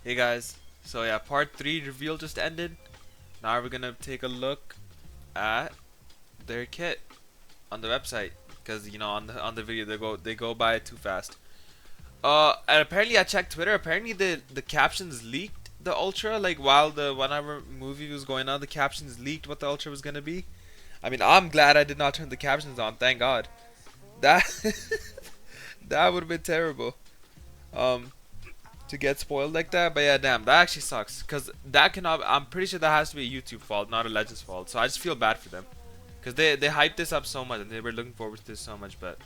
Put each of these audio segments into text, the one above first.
Hey guys, so yeah, part 3 reveal just ended. Now we're gonna take a look at their kit on the website, because you know on the video they go by too fast. And apparently I checked Twitter. Apparently the captions leaked the Ultra, like while the 1 hour movie was going on. The captions leaked what the Ultra was gonna be. I mean, I'm glad I did not turn the captions on. Thank God. That that would have been terrible. Um, to get spoiled like that. But yeah, damn, that actually sucks. Cause that cannot. I'm pretty sure that has to be a YouTube fault, not a Legends fault. So I just feel bad for them, cause they hyped this up so much and they were looking forward to this so much. But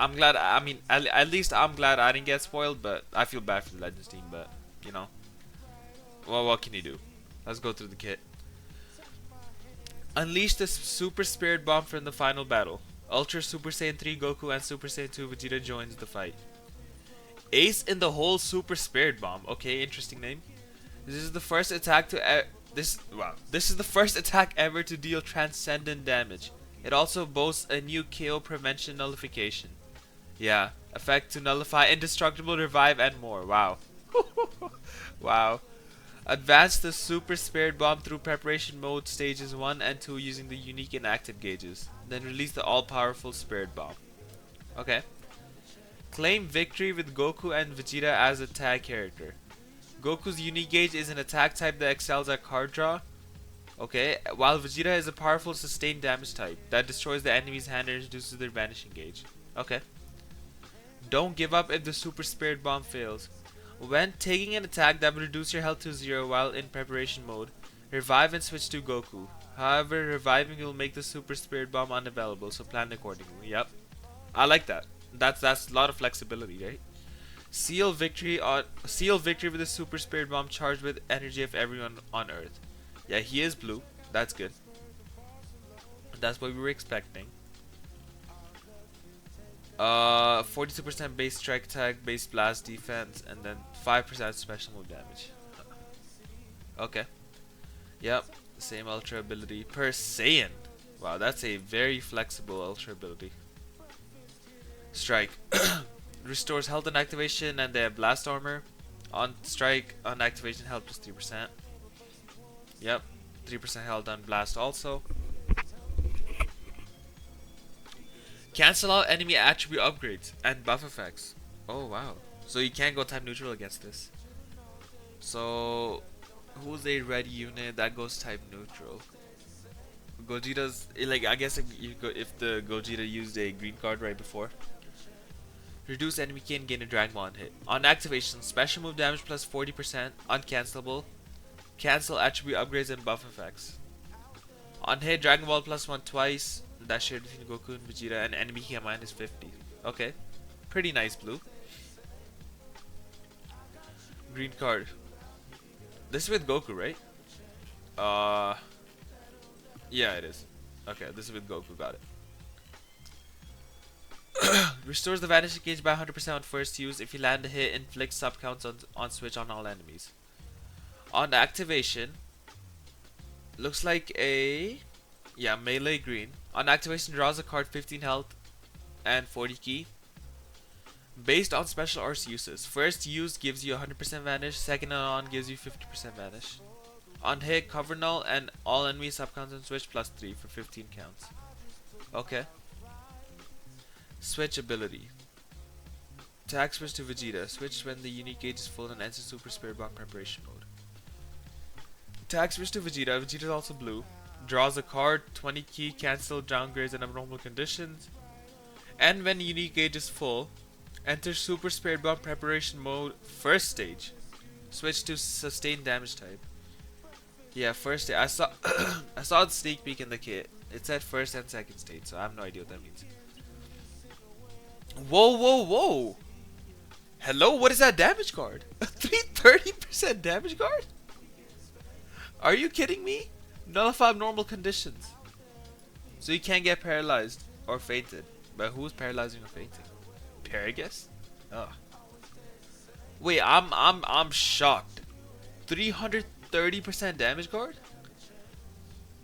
I'm glad. I mean, at least I'm glad I didn't get spoiled. But I feel bad for the Legends team. But you know, well, what can you do? Let's go through the kit. Unleash the Super Spirit Bomb from the final battle. Ultra Super Saiyan 3 Goku and Super Saiyan 2 Vegeta joins the fight. Ace in the whole Super Spirit Bomb. Okay, interesting name. This is the first attack to This is the first attack ever to deal transcendent damage. It also boasts a new KO prevention nullification. Yeah, effect to nullify indestructible, revive, and more. Wow. Wow. Advance the Super Spirit Bomb through preparation mode stages 1 and 2 using the unique inactive gauges. Then release the all-powerful Spirit Bomb. Okay. Claim victory with Goku and Vegeta as a tag character. Goku's unique gauge is an attack type that excels at card draw. Okay, while Vegeta is a powerful sustained damage type that destroys the enemy's hand and reduces their vanishing gauge. Okay. Don't give up if the Super Spirit Bomb fails. When taking an attack that will reduce your health to 0 while in preparation mode, revive and switch to Goku. However, reviving will make the Super Spirit Bomb unavailable, so plan accordingly. Yep. I like that. That's a lot of flexibility, right? Seal victory with the Super Spirit Bomb charged with energy of everyone on Earth. Yeah, he is blue. That's good. That's what we were expecting. 42% base strike attack, base blast defense, and then 5% special move damage. Okay. Yep. Same ultra ability per Saiyan. Wow, that's a very flexible ultra ability. Strike. Restores health on activation and they have blast armor. On strike, on activation, health plus 3%. Yep. 3% health on blast also. Cancel out enemy attribute upgrades and buff effects. Oh wow. So you can't go type neutral against this. So who's a red unit that goes type neutral? Gogeta's like, I guess if the Gogeta used a green card right before. Reduce enemy key and gain a Dragon Ball on hit. On activation, special move damage plus 40%, uncancelable. Cancel attribute upgrades and buff effects. On hit, Dragon Ball plus 1 twice. That's shared between Goku and Vegeta, and enemy key minus 50. Okay. Pretty nice, blue. Green card. This is with Goku, right? Yeah, it is. Okay, this is with Goku, got it. Restores the vanishing gauge by 100% on first use. If you land a hit, inflicts sub counts on switch on all enemies. On activation, looks like a melee green. On activation, draws a card 15 health and 40 key. Based on special arts uses. First use gives you 100% vanish. Second on gives you 50% vanish. On hit, cover null and all enemies sub counts on switch plus 3 for 15 counts. Okay. Switch ability. Attack switch to Vegeta. Switch when the unique gauge is full and enters Super Spirit Bomb preparation mode. Attack switch to Vegeta. Vegeta is also blue. Draws a card, 20 key, cancel, downgrades, and abnormal conditions. And when unique gauge is full, enter Super Spirit Bomb preparation mode first stage. Switch to sustained damage type. Yeah, first stage. I saw I saw the sneak peek in the kit. It said first and second stage, so I have no idea what that means. Whoa, whoa, whoa! Hello, what is that damage card? A 330% damage card? Are you kidding me? Nullify abnormal conditions. So you can't get paralyzed or fainted. But who's paralyzing or fainting? Paragus? Ugh. Wait, I'm shocked. 330% damage card?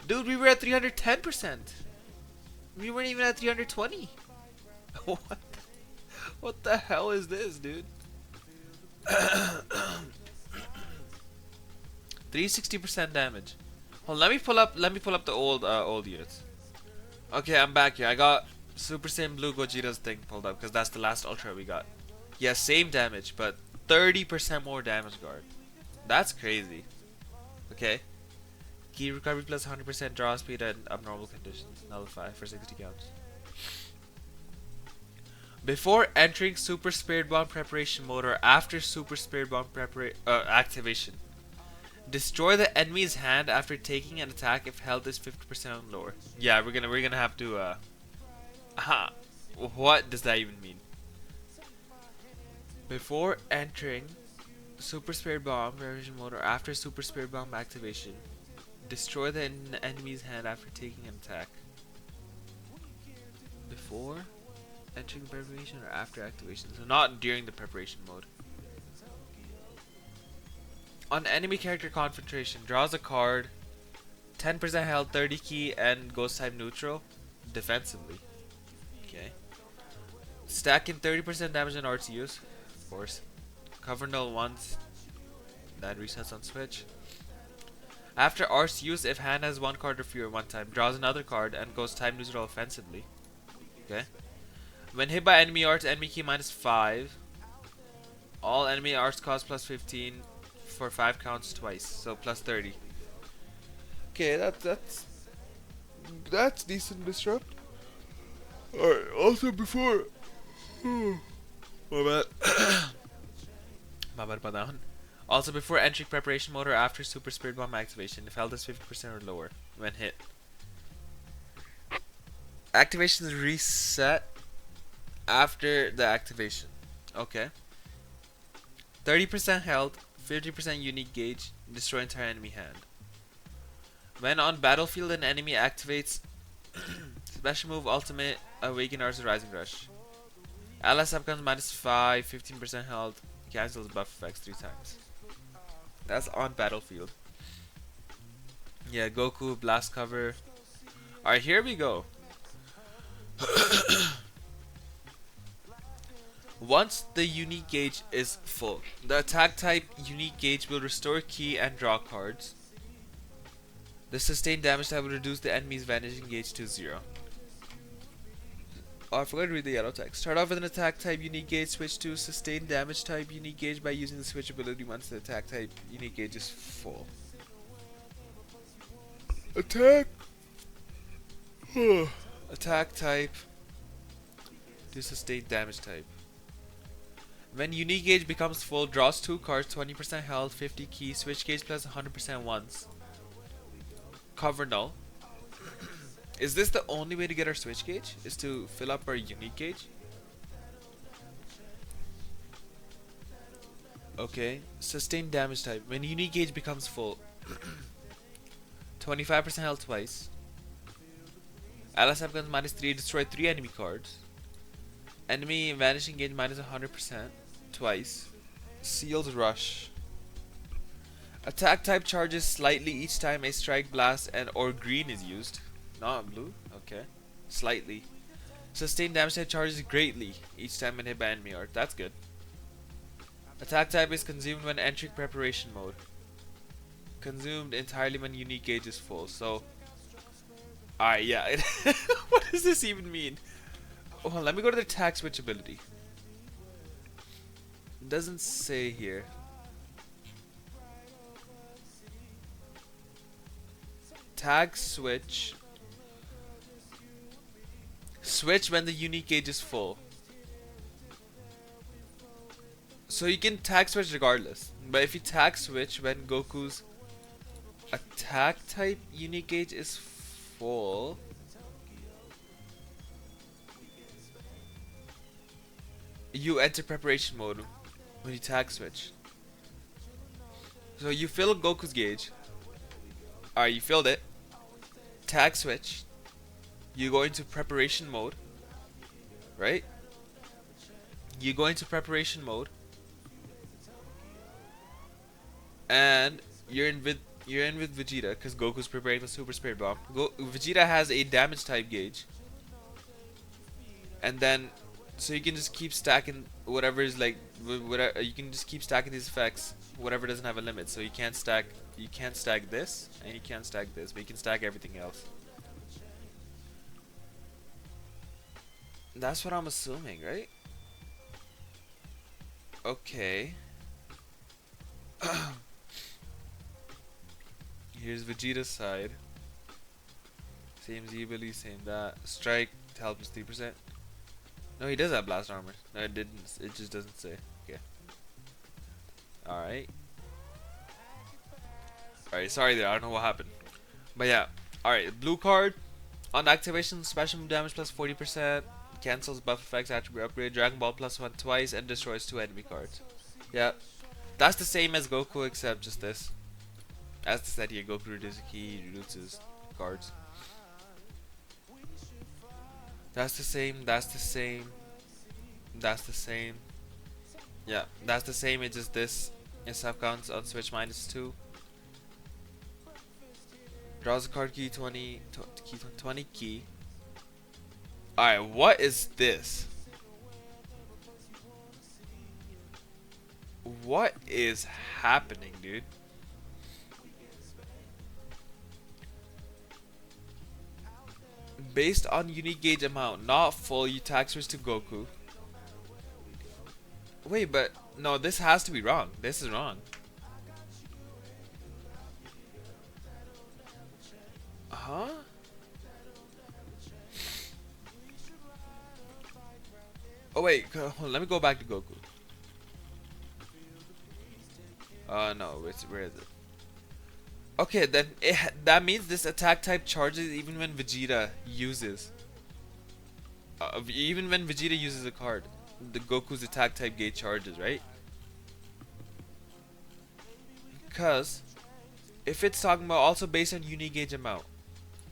Dude, we were at 310%. We weren't even at 320. What the hell is this, dude? 360% damage. Hold, let me pull up the old units. Okay, I'm back here. I got Super Saiyan Blue Gogeta's thing pulled up because that's the last Ultra we got. Yeah, same damage, but 30% more damage guard. That's crazy. Okay. Key recovery plus 100% draw speed and abnormal conditions. Nullify for 60 counts. Before entering Super Spirit Bomb preparation mode or after Super Spirit Bomb activation, destroy the enemy's hand after taking an attack if health is 50% or lower. Yeah, we're gonna have to what does that even mean? Before entering Super Spirit Bomb preparation mode or after Super Spirit Bomb activation, destroy the enemy's hand after taking an attack. Before entering preparation or after activation, so not during the preparation mode. On enemy character concentration, draws a card, 10% health, 30 key, and ghost type neutral, defensively. Okay. Stacking 30% damage on RTUs, of course. Cover null once, that resets on switch. After RTUs, if hand has one card or fewer one time, draws another card and goes time neutral offensively. Okay. When hit by enemy arts, enemy key -5. All enemy arts cost +15 for 5 counts twice, so +30. Okay, that's decent disrupt. Alright, also before my bad. My bad about that one. Also before entering preparation mode or after Super Spirit Bomb activation, if health is 50% or lower when hit. Activation is reset after the activation. Okay. 30% health, 50% unique gauge, destroy entire enemy hand. When on battlefield, an enemy activates special move ultimate awaken Arts rising rush. Ally sub comes -5, 15% health, cancels buff effects 3 times. That's on battlefield. Yeah, Goku blast cover. Alright, here we go. Once the unique gauge is full, the attack type unique gauge will restore key and draw cards. The sustained damage type will reduce the enemy's vanishing gauge to 0. Oh, I forgot to read the yellow text. Start off with an attack type unique gauge, switch to sustained damage type unique gauge by using the switch ability once the attack type unique gauge is full. Attack! Attack type to sustained damage type. When unique gauge becomes full, draws 2 cards, 20% health, 50 key, switch gauge plus 100% once. Cover null. Is this the only way to get our switch gauge? Is to fill up our unique gauge? Okay. Sustained damage type. When unique gauge becomes full, 25% health twice. LSF guns -3, destroy 3 enemy cards. Enemy vanishing gauge -100% twice. Sealed rush. Attack type charges slightly each time a strike, blast, and or green is used. Not blue? Okay. Slightly. Sustained damage type charges greatly each time when hit by enemy art. That's good. Attack type is consumed when entering preparation mode. Consumed entirely when unique gauge is full. So, alright, yeah. What does this even mean? Oh, let me go to the attack switch ability. It doesn't say here. Tag switch. Switch when the unique gauge is full. So you can tag switch regardless. But if you tag switch when Goku's attack type unique gauge is full, you enter preparation mode when you tag switch. So you fill Goku's gauge. Alright, you filled it. Tag switch. You go into preparation mode. Right? You go into preparation mode. And you're in with Vegeta because Goku's preparing the Super Spirit Bomb. Vegeta has a damage type gauge. And then So you can just keep stacking whatever is like, whatever you can just keep stacking these effects. Whatever doesn't have a limit. So you can't stack this, and you can't stack this, but you can stack everything else. That's what I'm assuming, right? Okay. Here's Vegeta's side. Same Z ability, same that. Strike helps 3%. No, he does have blast armor. No, it didn't. It just doesn't say. Okay. Alright. Alright, sorry there. I don't know what happened. But yeah. Alright, blue card. On activation, special move damage plus 40%. Cancels buff effects, attribute upgrade. Dragon Ball plus 1 twice and destroys 2 enemy cards. Yeah. That's the same as Goku except just this. As the said here, Goku reduces key, reduces cards. That's the same, that's the same. That's the same. Yeah, that's the same, it's just this. Its sub counts on switch -2. Draws a card key 20 key. Alright, what is this? What is happening, dude? Based on unique gauge amount, not full, you tax switch to Goku. Wait, but no, this has to be wrong. This is wrong. Huh? Oh wait, hold on, let me go back to Goku. No, where is it? Okay, then that means this attack type charges even when Vegeta uses. Even when Vegeta uses a card, the Goku's attack type gauge charges, right? Because if it's talking about also based on unique gauge amount,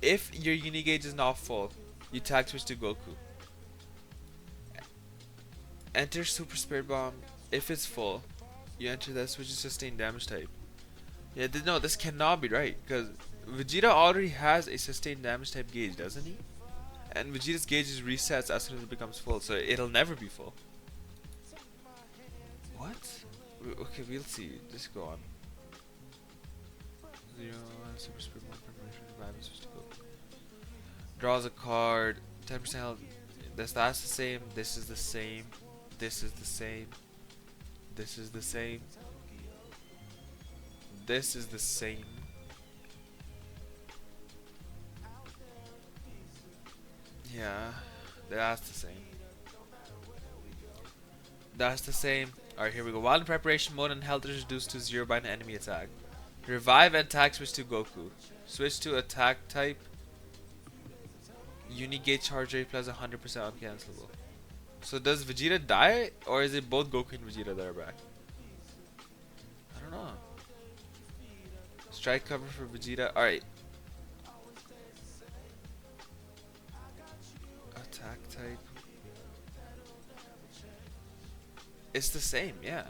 if your unique gauge is not full, you attack switch to Goku. Enter Super Spirit Bomb. If it's full, you enter that switch to sustained damage type. Yeah, no, this cannot be right because Vegeta already has a sustained damage type gauge, doesn't he? And Vegeta's gauge is resets as soon as it becomes full, so it'll never be full. What? Okay, we'll see. Just go on. 0 Super Spirit Bomb preparation, revive and switch to Goku. Draws a card, 10% health. That's the same. This is the same. This is the same. This is the same. This is the same. Yeah, that's the same. That's the same. Alright, here we go. While in preparation mode and health is reduced to 0 by an enemy attack. Revive and attack switch to Goku. Switch to attack type. Unique gauge charge rate plus 100% uncancelable. So does Vegeta die, or is it both Goku and Vegeta that are back? I don't know. Strike cover for Vegeta. Alright. Attack type. It's the same, yeah.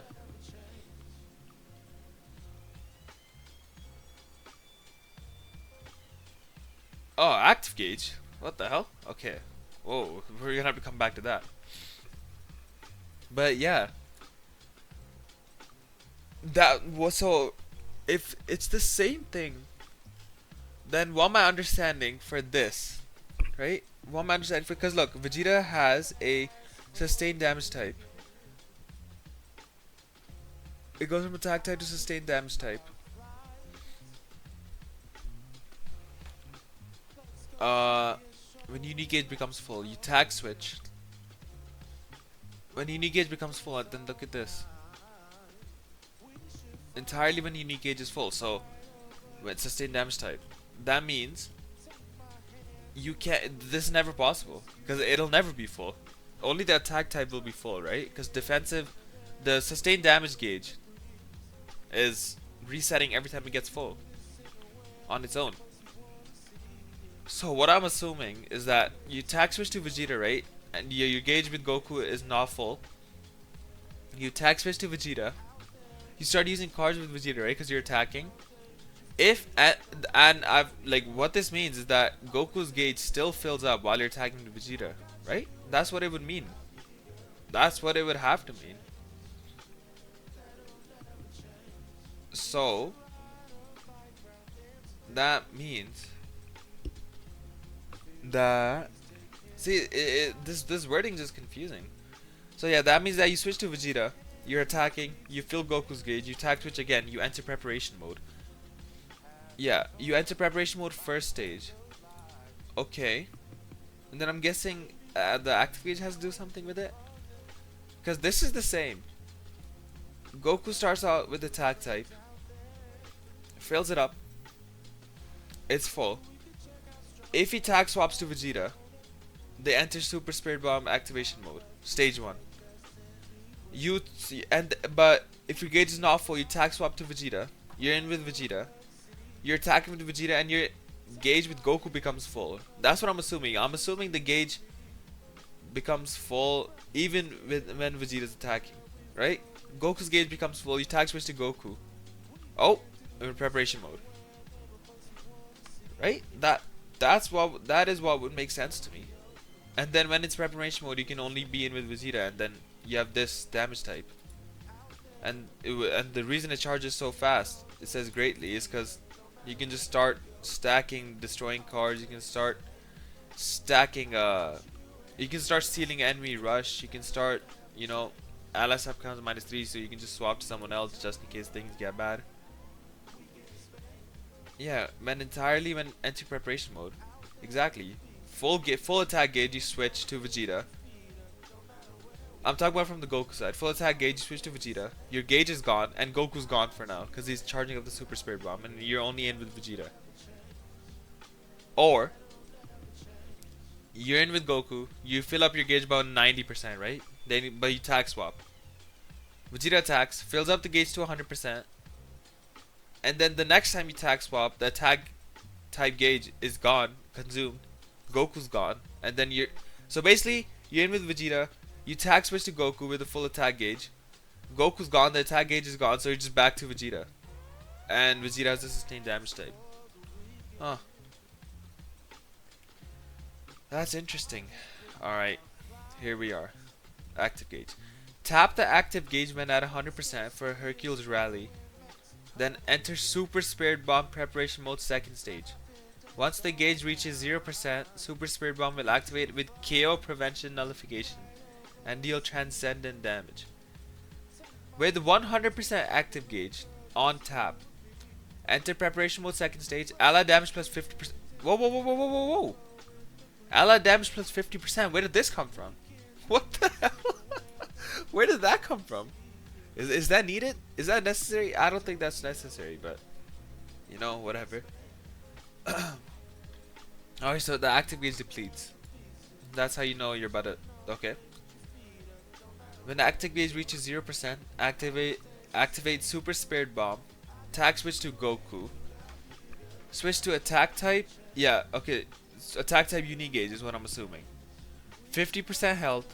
Oh, active gauge? What the hell? Okay. Whoa, we're gonna have to come back to that. But yeah. That was so. If it's the same thing, then what am I understanding for this? Right? What am I understanding for? Because look, Vegeta has a sustained damage type. It goes from attack type to sustained damage type. When unique gauge becomes full, you tag switch. When unique gauge becomes full, then look at this. Entirely when unique gauge is full, so with sustained damage type. That means you can't. This is never possible because it'll never be full. Only the attack type will be full, right? Because defensive, the sustained damage gauge is resetting every time it gets full on its own. So what I'm assuming is that you tag switch to Vegeta, right? And your gauge with Goku is not full. You tag switch to Vegeta. You start using cards with Vegeta, right? Because you're attacking. If and I've like what this means is that Goku's gauge still fills up while you're attacking Vegeta, right? That's what it would mean. That's what it would have to mean. So that means that this wording is just confusing. So yeah, that means that you switch to Vegeta. You're attacking. You fill Goku's gauge. You attack switch again. You enter preparation mode. Yeah, you enter preparation mode first stage. Okay, and then I'm guessing the active gauge has to do something with it. Because this is the same. Goku starts out with attack type. Fills it up. It's full. If he tag swaps to Vegeta, they enter Super Spirit Bomb activation mode, stage 1. But if your gauge is not full, you tag swap to Vegeta. You're in with Vegeta. You're attacking with Vegeta, and your gauge with Goku becomes full. That's what I'm assuming. I'm assuming the gauge becomes full even when Vegeta's attacking, right? Goku's gauge becomes full. You tag switch to Goku. Oh, in preparation mode, right? That is what would make sense to me. And then when it's preparation mode, you can only be in with Vegeta, and then you have this damage type. And the reason it charges so fast, it says greatly, is because you can just start stacking, destroying cards. You can start stacking. You can start stealing enemy rush. You can start, LSF comes -3, so you can just swap to someone else just in case things get bad. Yeah, when enter preparation mode. Exactly. Full attack gauge, you switch to Vegeta. I'm talking about from the Goku side. Full attack gauge, you switch to Vegeta. Your gauge is gone, and Goku's gone for now, because he's charging up the Super Spirit Bomb, and you're only in with Vegeta. Or, you're in with Goku, you fill up your gauge about 90%, right? But you tag swap. Vegeta attacks, fills up the gauge to 100%, and then the next time you tag swap, the attack type gauge is gone, consumed. Goku's gone, and then so basically you're in with Vegeta. You tag switch to Goku with a full attack gauge. Goku's gone, the attack gauge is gone, so you're just back to Vegeta. And Vegeta has a sustained damage type. Huh. That's interesting. Alright, here we are. Active gauge. Tap the active gauge when at 100% for Hercules Rally. Then enter Super Spirit Bomb preparation mode second stage. Once the gauge reaches 0%, Super Spirit Bomb will activate with KO prevention nullification and deal transcendent damage. With 100% active gauge on tap, enter preparation mode second stage. Ally damage plus 50%. Whoa. Ally damage plus 50%. Where did this come from? What the hell? Where did that come from? Is that needed? Is that necessary? I don't think that's necessary, but whatever. Alright, so the active gauge depletes. That's how you know you're about to. Okay. When the active gauge reaches 0%, activate Super Spirit Bomb. Attack switch to Goku. Switch to attack type. Yeah, okay. So attack type unique gauge is what I'm assuming. 50% health.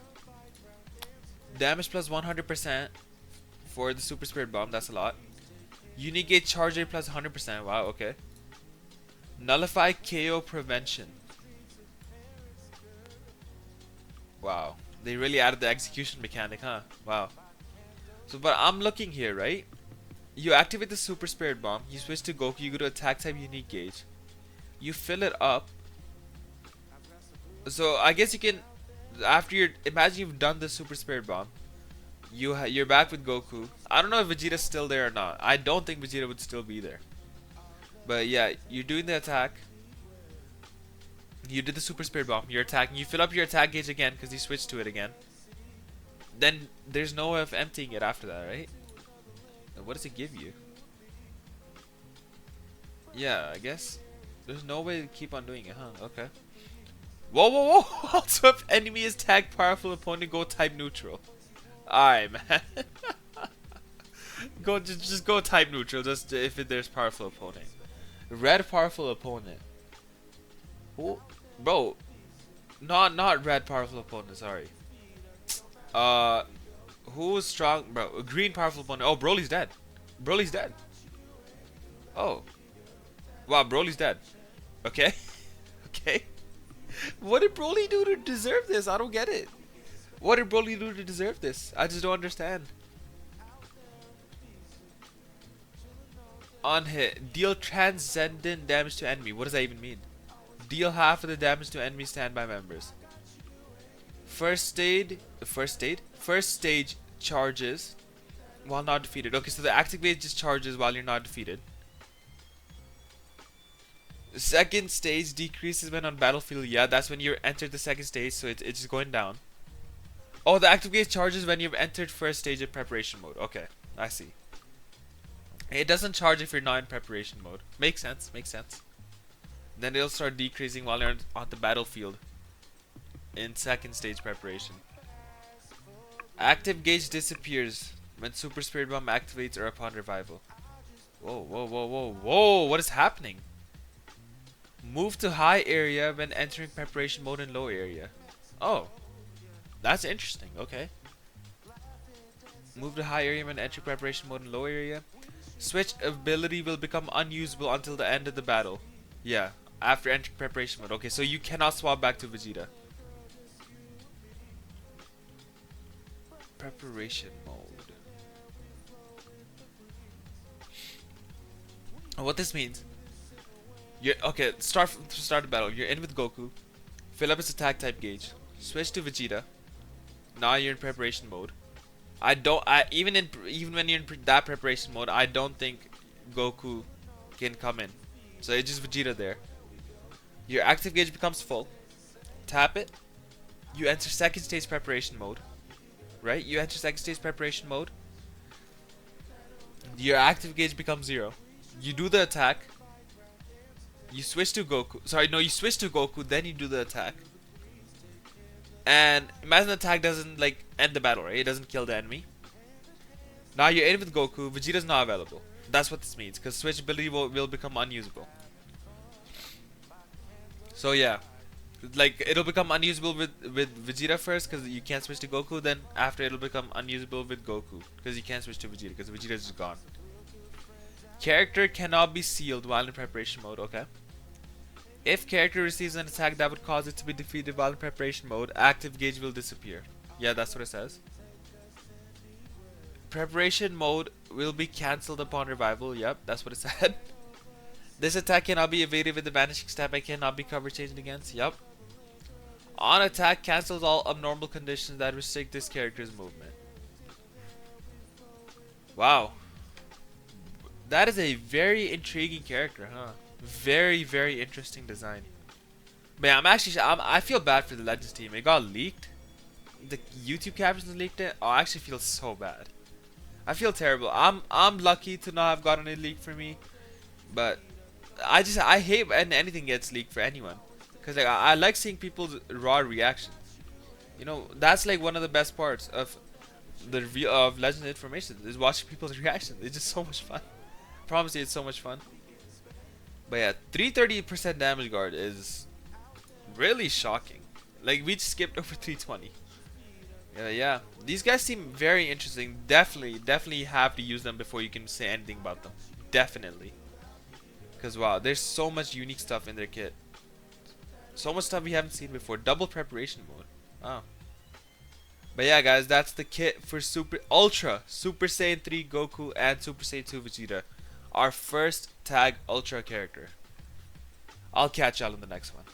Damage plus 100% for the Super Spirit Bomb. That's a lot. Unique gauge charge rate plus 100%. Wow, okay. Nullify KO prevention. Wow. They really added the execution mechanic, huh? Wow. So, but I'm looking here, right? You activate the Super Spirit Bomb. You switch to Goku. You go to attack type unique gauge. You fill it up. So, I guess you can... Imagine you've done the Super Spirit Bomb. You're back with Goku. I don't know if Vegeta's still there or not. I don't think Vegeta would still be there. But yeah, you're doing the attack. You did the Super Spirit Bomb. You're attacking. You fill up your attack gauge again because you switched to it again. Then there's no way of emptying it after that, right? And what does it give you? Yeah, I guess there's no way to keep on doing it, huh? Okay. Whoa. Also, if enemy is tagged powerful opponent, go type neutral. Alright, man. Just go type neutral. Just if there's powerful opponent. Red powerful opponent. Who? Bro, not red powerful opponent. Sorry. Who's strong, bro? Green powerful opponent. Oh, Broly's dead. Broly's dead. Oh, wow, Broly's dead. Okay, okay. What did Broly do to deserve this? I don't get it. What did Broly do to deserve this? I just don't understand. On hit, deal transcendent damage to enemy. What does that even mean? Deal half of the damage to enemy standby members. First stage charges while not defeated. Okay, so the activate just charges while you're not defeated. Second stage decreases when on battlefield. Yeah, that's when you enter the second stage, so it's just going down. Oh, the active gauge charges when you've entered first stage of preparation mode. Okay, I see. It doesn't charge if you're not in preparation mode. Makes sense, makes sense. Then it'll start decreasing while you're on the battlefield in second stage preparation. Active gauge disappears when Super Spirit Bomb activates or upon revival. Whoa, whoa, whoa, whoa, whoa, what is happening? Move to high area when entering preparation mode in low area. Oh, that's interesting, okay. Move to high area when entering preparation mode in low area. Switch ability will become unusable until the end of the battle. Yeah, after entering preparation mode. Okay, so you cannot swap back to Vegeta. Preparation mode. What this means? You're okay. Start the battle. You're in with Goku. Fill up his attack type gauge. Switch to Vegeta. Now you're in preparation mode. Even when you're in that preparation mode, I don't think Goku can come in. So it's just Vegeta there. Your active gauge becomes full. Tap it. You enter second stage preparation mode. Right? You enter second stage preparation mode. Your active gauge becomes 0. You do the attack. You switch to Goku. Sorry, no, you switch to Goku, then you do the attack. And imagine the attack doesn't like end the battle, right? It doesn't kill the enemy. Now you're in with Goku. Vegeta's not available. That's what this means, because switch ability will become unusable. So yeah, like it'll become unusable with Vegeta first, because you can't switch to Goku. Then after it'll become unusable with Goku, because you can't switch to Vegeta, because Vegeta's just gone. Character cannot be sealed while in preparation mode. Okay. If character receives an attack that would cause it to be defeated while in preparation mode, active gauge will disappear. Yeah, that's what it says. Preparation mode will be cancelled upon revival. Yep, that's what it said. This attack cannot be evaded with the vanishing step and cannot be cover changed against. Yep. On attack, cancels all abnormal conditions that restrict this character's movement. Wow. That is a very intriguing character, huh? Very, very interesting design. But yeah, I feel bad for the Legends team. It got leaked. The YouTube captions leaked it. Oh, I actually feel so bad. I feel terrible. I'm lucky to not have gotten it leaked for me, but I hate when anything gets leaked for anyone, because like, I like seeing people's raw reactions. You know, that's like one of the best parts of the review of Legends information is watching people's reactions. It's just so much fun. I promise you, it's so much fun. But yeah, 330% damage guard is really shocking. Like, we just skipped over 320. Yeah, these guys seem very interesting. Definitely have to use them before you can say anything about them. Definitely. Because wow, there's so much unique stuff in their kit. So much stuff we haven't seen before. Double preparation mode. Wow. But yeah, guys, that's the kit for Super Saiyan 3 Goku and Super Saiyan 2 Vegeta. Our first tag Ultra character. I'll catch y'all in the next one.